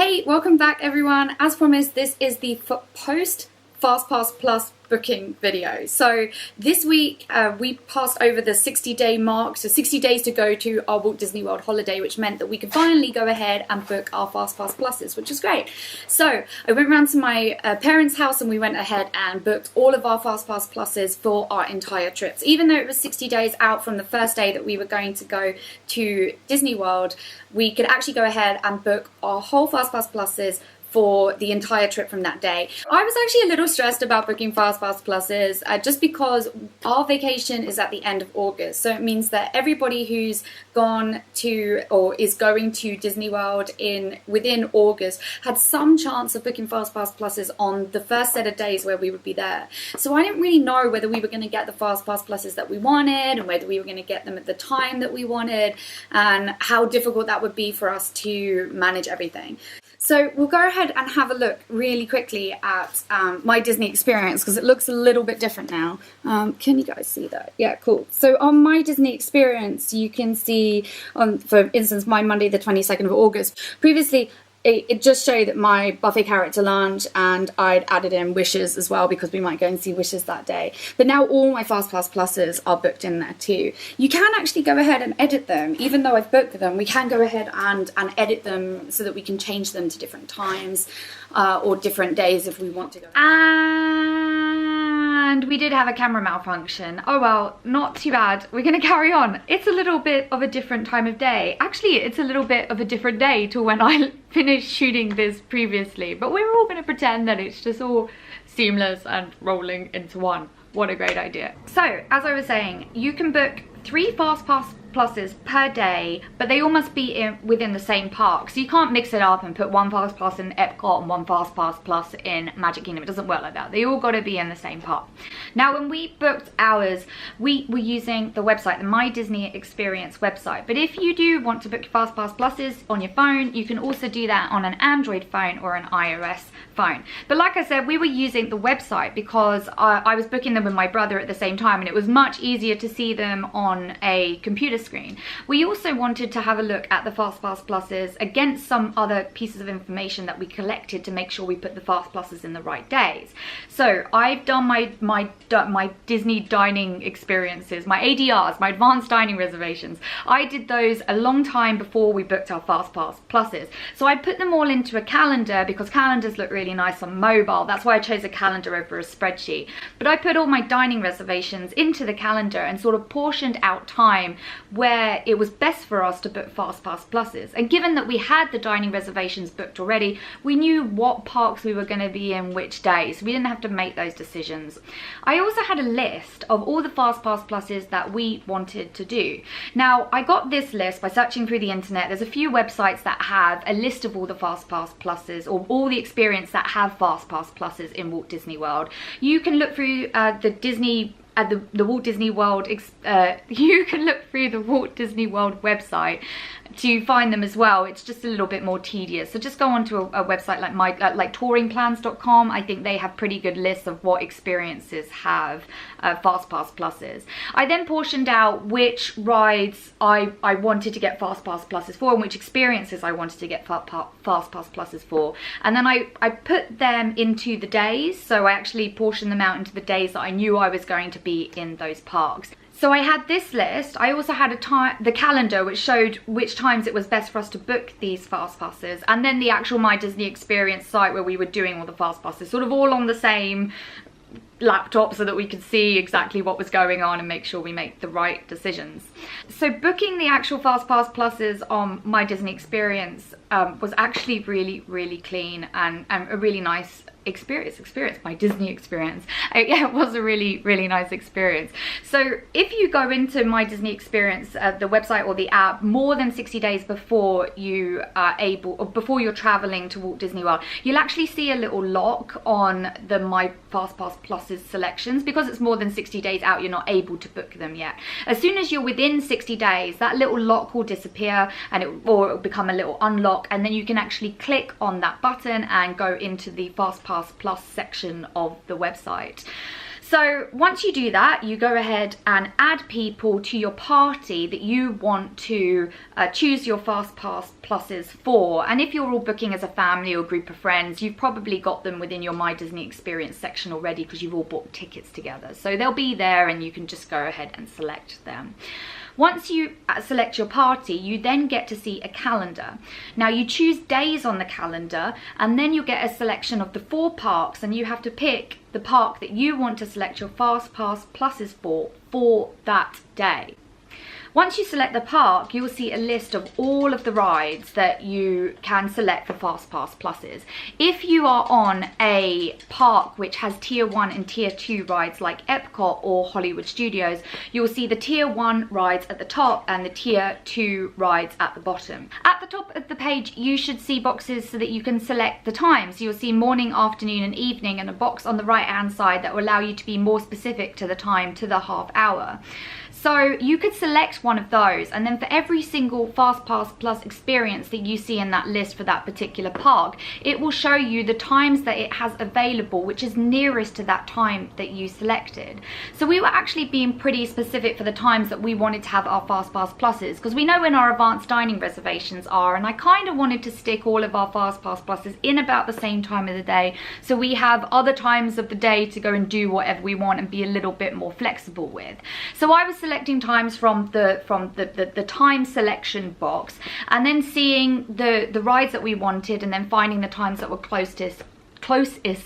Hey, welcome back everyone. As promised, this is the post Fastpass Plus booking video. So this week we passed over the 60-day mark, so 60 days to go to our Walt Disney World holiday, which meant that we could finally go ahead and book our Fastpass Pluses, which is great. So I went round to my parents' house and we went ahead and booked all of our Fastpass Pluses for our entire trips. Even though it was 60 days out from the first day that we were going to go to Disney World, we could actually go ahead and book our whole Fastpass Pluses for the entire trip from that day. I was actually a little stressed about booking Fastpass Pluses just because our vacation is at the end of August. So it means that everybody who's gone to or is going to Disney World within August had some chance of booking Fastpass Pluses on the first set of days where we would be there. So I didn't really know whether we were going to get the Fastpass Pluses that we wanted and whether we were going to get them at the time that we wanted and how difficult that would be for us to manage everything. So we'll go ahead and have a look really quickly at my Disney experience because it looks a little bit different now. Can you guys see that? Yeah, cool. So on my Disney experience, you can see, for instance, my Monday the 22nd of August. Previously, it just showed that my buffet character lunch, and I'd added in wishes as well because we might go and see wishes that day. But now all my Fastpass Pluses are booked in there too. You can actually go ahead and edit them. Even though I've booked them, we can go ahead and edit them so that we can change them to different times or different days if we want to go. And we did have a camera malfunction. Oh well, not too bad. We're gonna carry on. It's a little bit of a different time of day. Actually, it's a little bit of a different day to when I finished shooting this previously, but we're all gonna pretend that it's just all seamless and rolling into one. What a great idea. So, as I was saying, you can book 3 Fastpass Pluses per day, but they all must be within the same park. So you can't mix it up and put one Fastpass in Epcot and one Fastpass Plus in Magic Kingdom. It doesn't work like that. They all got to be in the same park. Now, when we booked ours, we were using the website, the My Disney Experience website. But if you do want to book your Fastpass Pluses on your phone, you can also do that on an Android phone or an iOS phone. But like I said, we were using the website because I was booking them with my brother at the same time, and it was much easier to see them on a computer screen. We also wanted to have a look at the Fastpass Pluses against some other pieces of information that we collected to make sure we put the Fast Pluses in the right days. So I've done my Disney dining experiences, my ADRs, my advanced dining reservations. I did those a long time before we booked our Fastpass Pluses. So I put them all into a calendar because calendars look really nice on mobile. That's why I chose a calendar over a spreadsheet. But I put all my dining reservations into the calendar and sort of portioned out time where it was best for us to book Fastpass Pluses. And given that we had the dining reservations booked already, we knew what parks we were going to be in which days. So we didn't have to make those decisions. I also had a list of all the Fastpass Pluses that we wanted to do. Now, I got this list by searching through the internet. There's a few websites that have a list of all the Fastpass Pluses or all the experience that have Fastpass Pluses in Walt Disney World. You can look through the Walt Disney World, you can look through the Walt Disney World website to find them as well. It's just a little bit more tedious. So just go onto a website like touringplans.com. I think they have pretty good lists of what experiences have Fastpass Pluses. I then portioned out which rides I wanted to get Fastpass Pluses for and which experiences I wanted to get Fastpass Pluses for. And then I put them into the days. So I actually portioned them out into the days that I knew I was going to be in those parks. So I had this list. I also had the calendar which showed which times it was best for us to book these Fastpasses, and then the actual My Disney Experience site where we were doing all the Fastpasses, sort of all on the same laptop so that we could see exactly what was going on and make sure we make the right decisions. So booking the actual Fastpass Pluses on My Disney Experience was actually really, really clean and a really nice experience, my Disney experience. Yeah, it was a really, really nice experience. So if you go into My Disney Experience, the website or the app, more than 60 days before you are before you're traveling to Walt Disney World, you'll actually see a little lock on the My Fastpass Pluses selections. Because it's more than 60 days out, you're not able to book them yet. As soon as you're within 60 days, that little lock will disappear and or it'll become a little unlock, and then you can actually click on that button and go into the Fastpass Plus section of the website. So once you do that, you go ahead and add people to your party that you want to choose your Fastpass pluses for. And if you're all booking as a family or group of friends, you've probably got them within your My Disney Experience section already because you've all bought tickets together. So they'll be there and you can just go ahead and select them. Once you select your party, you then get to see a calendar. Now you choose days on the calendar and then you get a selection of the 4 parks, and you have to pick the park that you want to select your Fastpass pluses for that day. Once you select the park, you will see a list of all of the rides that you can select for Fastpass pluses. If you are on a park which has tier 1 and tier 2 rides like Epcot or Hollywood Studios, you will see the tier 1 rides at the top and the tier 2 rides at the bottom. At the top of the page, you should see boxes so that you can select the times. You'll see morning, afternoon and evening, and a box on the right hand side that will allow you to be more specific to the time, to the half hour. So you could select one of those, and then for every single Fastpass Plus experience that you see in that list for that particular park, it will show you the times that it has available, which is nearest to that time that you selected. So we were actually being pretty specific for the times that we wanted to have our Fastpass Pluses, because we know when our advanced dining reservations are, and I kind of wanted to stick all of our Fastpass Pluses in about the same time of the day, so we have other times of the day to go and do whatever we want and be a little bit more flexible with. So I was selecting times from the time selection box, and then seeing the rides that we wanted, and then finding the times that were closest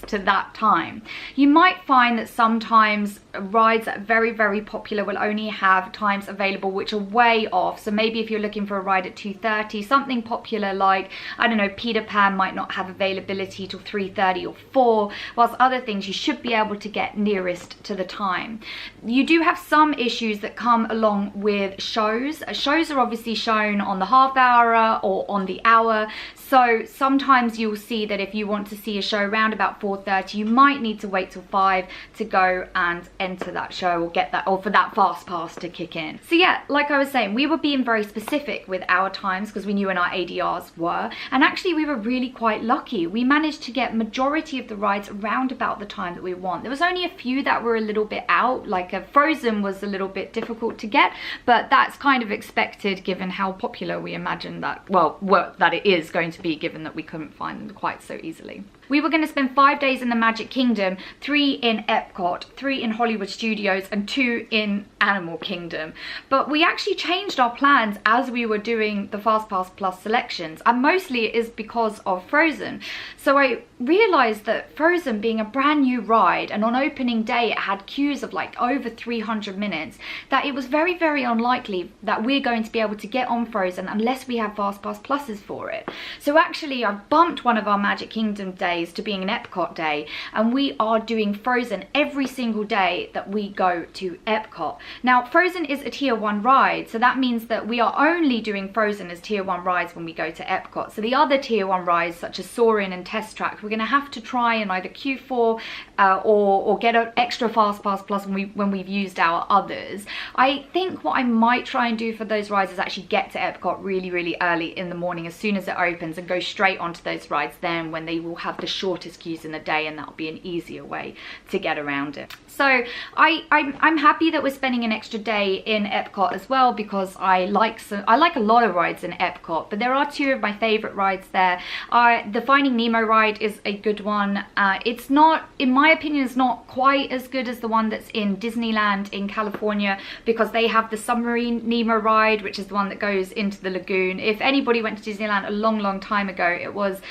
to that time. You might find that sometimes rides that are very, very popular will only have times available which are way off. So maybe if you're looking for a ride at 2:30, something popular like, I don't know, Peter Pan might not have availability till 3:30 or 4, whilst other things you should be able to get nearest to the time. You do have some issues that come along with shows. Shows are obviously shown on the half hour or on the hour. So sometimes you'll see that if you want to see a show around about 4:30, you might need to wait till 5 to go and enter that show or get that, or for that fast pass to kick in. So yeah, like I was saying, we were being very specific with our times because we knew when our ADRs were, and actually we were really quite lucky. We managed to get majority of the rides around about the time that we want. There was only a few that were a little bit out, like a Frozen was a little bit difficult to get, but that's kind of expected given how popular we imagined that, well, that it is going to be, given that we couldn't find them quite so easily. We were going to spend 5 days in the Magic Kingdom, 3 in Epcot, 3 in Hollywood Studios and 2 in Animal Kingdom. But we actually changed our plans as we were doing the Fastpass Plus selections, and mostly it is because of Frozen. So I realised that Frozen being a brand new ride, and on opening day it had queues of like over 300 minutes, that it was very, very unlikely that we're going to be able to get on Frozen unless we have Fastpass Pluses for it. So actually I bumped one of our Magic Kingdom days to being an Epcot day, and we are doing Frozen every single day that we go to Epcot. Now Frozen is a tier 1 ride, so that means that we are only doing Frozen as tier 1 rides when we go to Epcot. So the other tier 1 rides such as Soarin' and Test Track, we're going to have to try and either queue for or get an extra Fastpass Plus when we've used our others. I think what I might try and do for those rides is actually get to Epcot really, really early in the morning as soon as it opens, and go straight onto those rides then when they will have the shortest queues in the day, and that'll be an easier way to get around it. So I'm happy that we're spending an extra day in Epcot as well, because I like a lot of rides in Epcot, but there are 2 of my favourite rides there. The Finding Nemo ride is a good one. It's not, in my opinion, it's not quite as good as the one that's in Disneyland in California, because they have the Submarine Nemo ride, which is the one that goes into the lagoon. If anybody went to Disneyland a long time ago, it was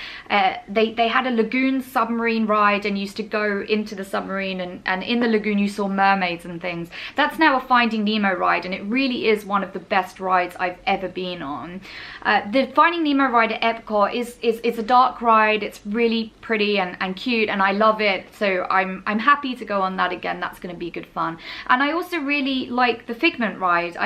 they had a lagoon submarine ride and used to go into the submarine, and in the lagoon you saw mermaids and things. That's now a Finding Nemo ride, and it really is one of the best rides I've ever been on. The Finding Nemo ride at Epcot is a dark ride. It's really pretty and cute, and I love it, so I'm happy to go on that again. That's going to be good fun. And I also really like the Figment ride.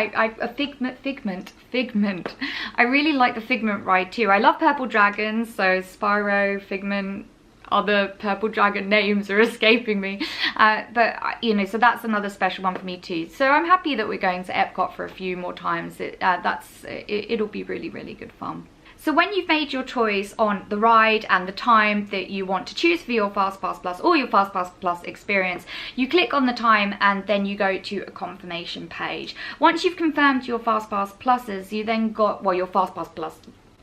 Figment. I really like the Figment ride too. I love Purple Dragons, so Spyro, Figment, other Purple Dragon names are escaping me, but you know, so that's another special one for me too. So I'm happy that we're going to Epcot for a few more times. It'll be really, really good fun. So when you've made your choice on the ride and the time that you want to choose for your Fastpass Plus or your Fastpass Plus experience, you click on the time and then you go to a confirmation page. Once you've confirmed your Fastpass Pluses, you then got, well, your Fastpass Plus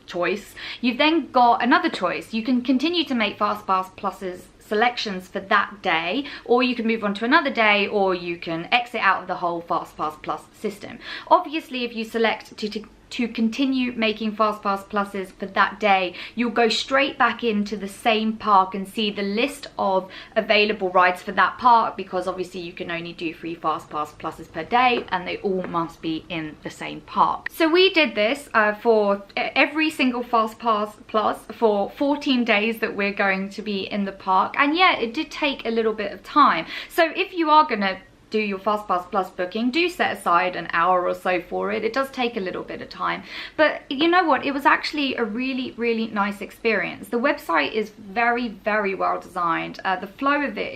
choice, you've then got another choice. You can continue to make Fastpass Pluses selections for that day, or you can move on to another day, or you can exit out of the whole Fastpass Plus system. Obviously, if you select to continue making Fastpass Pluses for that day, you'll go straight back into the same park and see the list of available rides for that park, because obviously you can only do 3 Fastpass Pluses per day and they all must be in the same park. So we did this for every single Fastpass Plus for 14 days that we're going to be in the park, and yeah, it did take a little bit of time. So if you are gonna do your Fastpass Plus booking, do set aside an hour or so for it. It does take a little bit of time, but you know what, it was actually a really nice experience. The website is very well designed. The flow of it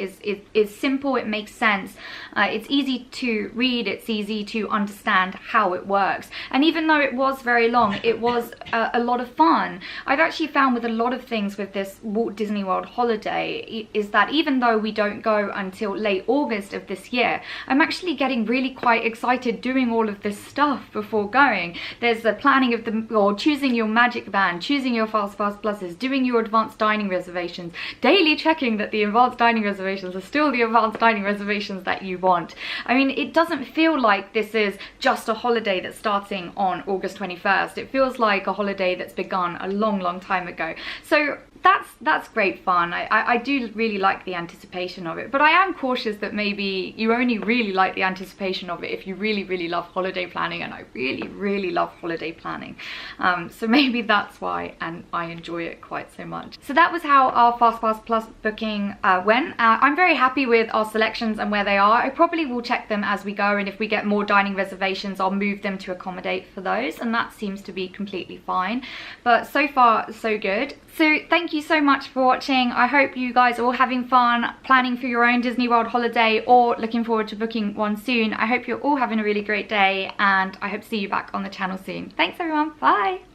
is simple, it makes sense, it's easy to read, it's easy to understand how it works, and even though it was very long, it was a lot of fun. I've actually found with a lot of things with this Walt Disney World holiday is that even though we don't go until late August of this year, I'm actually getting really quite excited doing all of this stuff before going. There's the planning of or choosing your magic band, choosing your Fastpass Pluses, doing your advanced dining reservations, daily checking that the advanced dining reservations are still the advanced dining reservations that you want. I mean, it doesn't feel like this is just a holiday that's starting on August 21st. It feels like a holiday that's begun a long time ago. So that's great fun. I do really like the anticipation of it, but I am cautious that maybe you only really like the anticipation of it if you really love holiday planning, and I really love holiday planning. So maybe that's why, and I enjoy it quite so much. So that was how our Fastpass Plus booking went. I'm very happy with our selections and where they are. I probably will check them as we go, and if we get more dining reservations, I'll move them to accommodate for those, and that seems to be completely fine. But so far, so good. So thank you so much for watching. I hope you guys are all having fun planning for your own Disney World holiday or looking forward to booking one soon. I hope you're all having a really great day, and I hope to see you back on the channel soon. Thanks everyone, bye!